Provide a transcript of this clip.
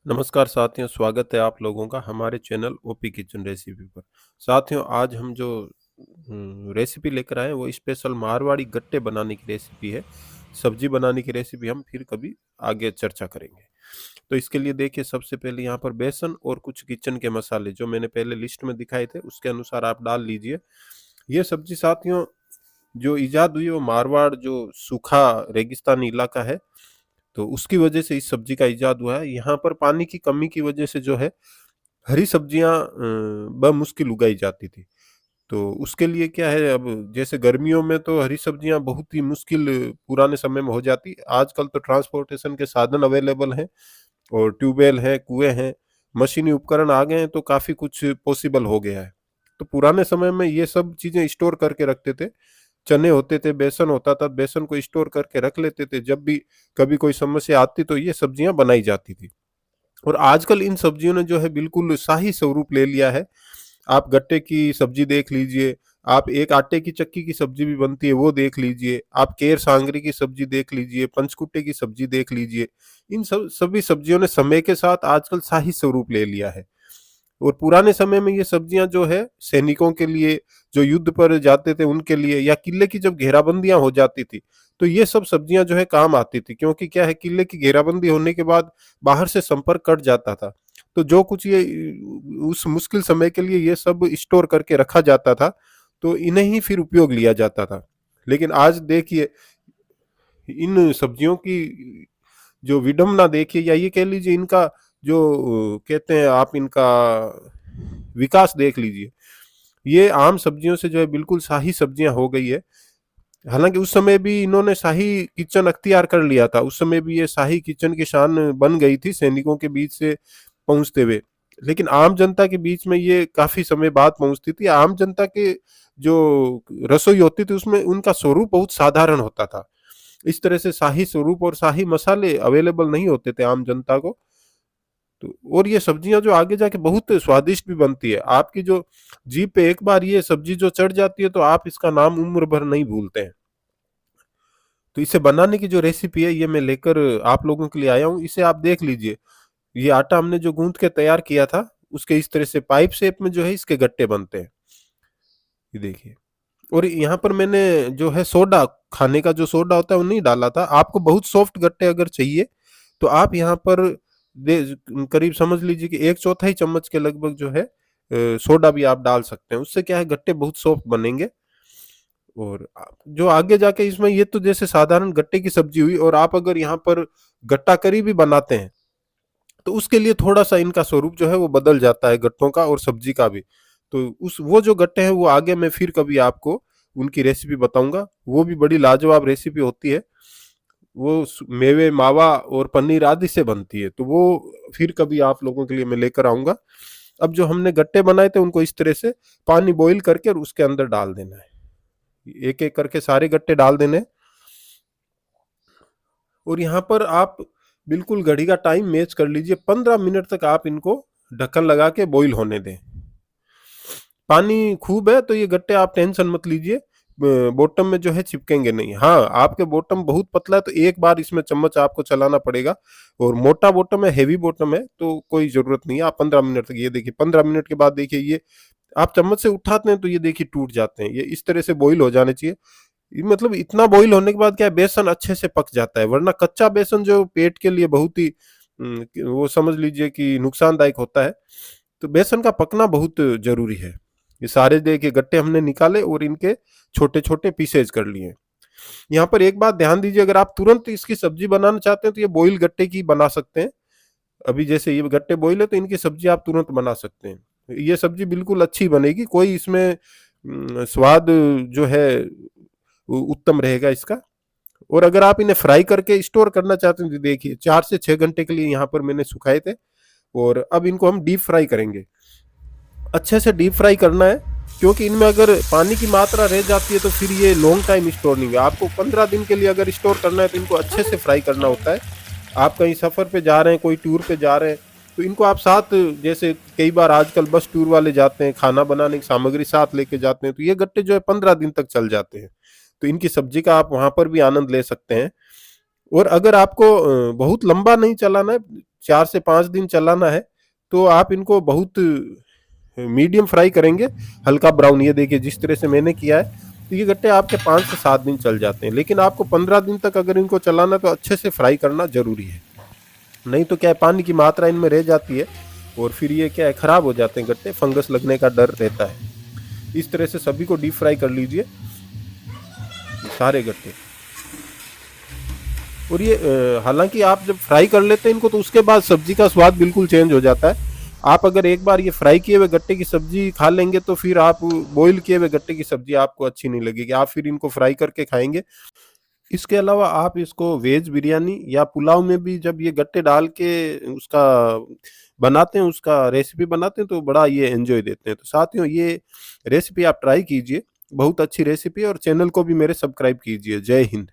नमस्कार साथियों, स्वागत है आप लोगों का हमारे चैनल ओपी किचन रेसिपी पर। साथियों, आज हम जो रेसिपी लेकर आए हैं वो स्पेशल मारवाड़ी गट्टे बनाने की रेसिपी है। सब्जी बनाने की रेसिपी हम फिर कभी आगे चर्चा करेंगे। तो इसके लिए देखिए, सबसे पहले यहाँ पर बेसन और कुछ किचन के मसाले जो मैंने पहले लिस्ट में दिखाए थे उसके अनुसार आप डाल लीजिए। ये सब्जी साथियों जो इजाद हुई है वो मारवाड़ जो सूखा रेगिस्तानी इलाका है, तो उसकी वजह से इस सब्जी का इजाद हुआ है। यहाँ पर पानी की कमी की वजह से जो है हरी सब्जियां बमुश्किल उगाई जाती थी। तो उसके लिए क्या है, अब जैसे गर्मियों में तो हरी सब्जियां बहुत ही मुश्किल पुराने समय में हो जाती। आजकल तो ट्रांसपोर्टेशन के साधन अवेलेबल हैं और ट्यूबवेल है, कुएं हैं, मशीनी उपकरण आ गए हैं, तो काफी कुछ पॉसिबल हो गया है। तो पुराने समय में ये सब चीजें स्टोर करके रखते थे। चने होते थे, बेसन होता था, बेसन को स्टोर करके रख लेते थे, जब भी कभी कोई समस्या आती तो ये सब्जियां बनाई जाती थी। और आजकल इन सब्जियों ने जो है बिल्कुल शाही स्वरूप ले लिया है। आप गट्टे की सब्जी देख लीजिए, आप एक आटे की चक्की की सब्जी भी बनती है वो देख लीजिए, आप केर सांगरी की सब्जी देख लीजिए, पंचकुट्टे की सब्जी देख लीजिए। इन सभी सब्जियों ने समय के साथ आजकल शाही स्वरूप ले लिया है। और पुराने समय में ये सब्जियां जो है सैनिकों के लिए, जो युद्ध पर जाते थे उनके लिए, या किले की जब घेराबंदियां हो जाती थी तो ये सब सब्जियां जो है काम आती थी। क्योंकि क्या है, किले की घेराबंदी होने के बाद बाहर से संपर्क कट जाता था, तो जो कुछ ये उस मुश्किल समय के लिए ये सब स्टोर करके रखा जाता था, तो इन्हें ही फिर उपयोग लिया जाता था। लेकिन आज देखिए, इन सब्जियों की जो विडंबना देखिए, या ये कह लीजिए इनका जो कहते हैं आप, इनका विकास देख लीजिए। ये आम सब्जियों से जो है बिल्कुल शाही सब्जियां हो गई है। हालांकि उस समय भी इन्होंने शाही किचन अख्तियार कर लिया था, उस समय भी ये शाही किचन की शान बन गई थी सैनिकों के बीच से पहुंचते हुए। लेकिन आम जनता के बीच में ये काफी समय बाद पहुंचती थी। आम जनता के जो रसोई होती थी उसमें उनका स्वरूप बहुत साधारण होता था। इस तरह से शाही स्वरूप और शाही मसाले अवेलेबल नहीं होते थे आम जनता को। तो और ये सब्जियां जो आगे जाके बहुत स्वादिष्ट भी बनती है। आपकी जो जीभ पे एक बार ये सब्जी जो चढ़ जाती है तो आप इसका नाम उम्र भर नहीं भूलते हैं। तो इसे बनाने की जो रेसिपी है ये मैं लेकर आप लोगों के लिए आया हूँ। इसे आप देख लीजिए। ये आटा हमने जो गूंथ के तैयार किया था, उसके इस तरह से पाइप शेप में जो है इसके गट्टे बनते हैं। ये देखिए। और यहाँ पर मैंने जो है सोडा, खाने का जो सोडा होता है वो नहीं डाला था। आपको बहुत सॉफ्ट गट्टे अगर चाहिए तो आप यहाँ पर दे करीब समझ लीजिए कि एक चौथाई चम्मच के लगभग जो है सोडा भी आप डाल सकते हैं। उससे क्या है, गट्टे बहुत सॉफ्ट बनेंगे। और जो आगे जाके इसमें, ये तो जैसे साधारण गट्टे की सब्जी हुई, और आप अगर यहाँ पर गट्टा करी भी बनाते हैं तो उसके लिए थोड़ा सा इनका स्वरूप जो है वो बदल जाता है, गट्टों का और सब्जी का भी। तो उस वो जो गट्टे हैं वो आगे मैं फिर कभी आपको उनकी रेसिपी बताऊंगा। वो भी बड़ी लाजवाब रेसिपी होती है। वो मेवे, मावा और पनीर आदि से बनती है, तो वो फिर कभी आप लोगों के लिए मैं लेकर आऊंगा। अब जो हमने गट्टे बनाए थे उनको इस तरह से पानी बॉईल करके और उसके अंदर डाल देना है। एक एक करके सारे गट्टे डाल देने। और यहाँ पर आप बिल्कुल घड़ी का टाइम मैच कर लीजिए, 15 मिनट तक आप इनको ढक्कन लगा के बॉईल होने दें। पानी खूब है तो ये गट्टे आप टेंशन मत लीजिए, बॉटम में जो है चिपकेंगे नहीं। हाँ, आपके बॉटम बहुत पतला है तो एक बार इसमें चम्मच आपको चलाना पड़ेगा। और मोटा बॉटम है, हेवी बॉटम है तो कोई जरूरत नहीं है। आप 15 मिनट तक, ये देखिए 15 मिनट के बाद देखिए ये आप चम्मच से उठाते हैं तो ये देखिए टूट जाते हैं। ये इस तरह से बॉईल हो जाने चाहिए। मतलब इतना बॉईल होने के बाद क्या है, बेसन अच्छे से पक जाता है। वरना कच्चा बेसन जो पेट के लिए बहुत ही वो समझ लीजिए कि नुकसानदायक होता है। तो बेसन का पकना बहुत जरूरी है। ये सारे देखिए गट्टे हमने निकाले और इनके छोटे छोटे पीसेज कर लिए। यहाँ पर एक बात ध्यान दीजिए, अगर आप तुरंत इसकी सब्जी बनाना चाहते हैं तो ये बॉईल गट्टे की बना सकते हैं। अभी जैसे ये गट्टे बॉईल है तो इनकी सब्जी आप तुरंत बना सकते हैं। ये सब्जी बिल्कुल अच्छी बनेगी, कोई इसमें स्वाद जो है उत्तम रहेगा इसका। और अगर आप इन्हें फ्राई करके स्टोर करना चाहते हैं तो देखिए 4 से 6 घंटे के लिए यहाँ पर मैंने सुखाए थे। और अब इनको हम डीप फ्राई करेंगे। अच्छे से डीप फ्राई करना है, क्योंकि इनमें अगर पानी की मात्रा रह जाती है तो फिर ये लॉन्ग टाइम स्टोर नहीं है। आपको 15 दिन के लिए अगर स्टोर करना है तो इनको अच्छे से फ्राई करना होता है। आप कहीं सफ़र पे जा रहे हैं, कोई टूर पे जा रहे हैं, तो इनको आप साथ, जैसे कई बार आजकल बस टूर वाले जाते हैं, खाना बनाने की सामग्री साथ लेके जाते हैं, तो ये गट्टे जो है 15 दिन तक चल जाते हैं। तो इनकी सब्जी का आप वहां पर भी आनंद ले सकते हैं। और अगर आपको बहुत लंबा नहीं चलाना है, 4 से 5 दिन चलाना है, तो आप इनको बहुत मीडियम फ्राई करेंगे, हल्का ब्राउन, ये देखिए जिस तरह से मैंने किया है, तो ये गट्टे आपके 5 से 7 दिन चल जाते हैं। लेकिन आपको 15 दिन तक अगर इनको चलाना तो अच्छे से फ्राई करना ज़रूरी है, नहीं तो क्या है पानी की मात्रा इनमें रह जाती है और फिर ये क्या है खराब हो जाते हैं गट्टे, फंगस लगने का डर रहता है। इस तरह से सभी को डीप फ्राई कर लीजिए, सारे गट्टे। और ये हालांकि आप जब फ्राई कर लेते हैं इनको तो उसके बाद सब्जी का स्वाद बिल्कुल चेंज हो जाता है। आप अगर एक बार ये फ्राई किए हुए गट्टे की सब्जी खा लेंगे तो फिर आप बॉईल किए हुए गट्टे की सब्जी आपको अच्छी नहीं लगेगी, आप फिर इनको फ्राई करके खाएंगे। इसके अलावा आप इसको वेज बिरयानी या पुलाव में भी जब ये गट्टे डाल के उसका बनाते हैं, उसका रेसिपी बनाते हैं, तो बड़ा ये एंजॉय देते हैं। तो साथियों ये रेसिपी आप ट्राई कीजिए, बहुत अच्छी रेसिपी है, और चैनल को भी मेरे सब्सक्राइब कीजिए। जय हिंद।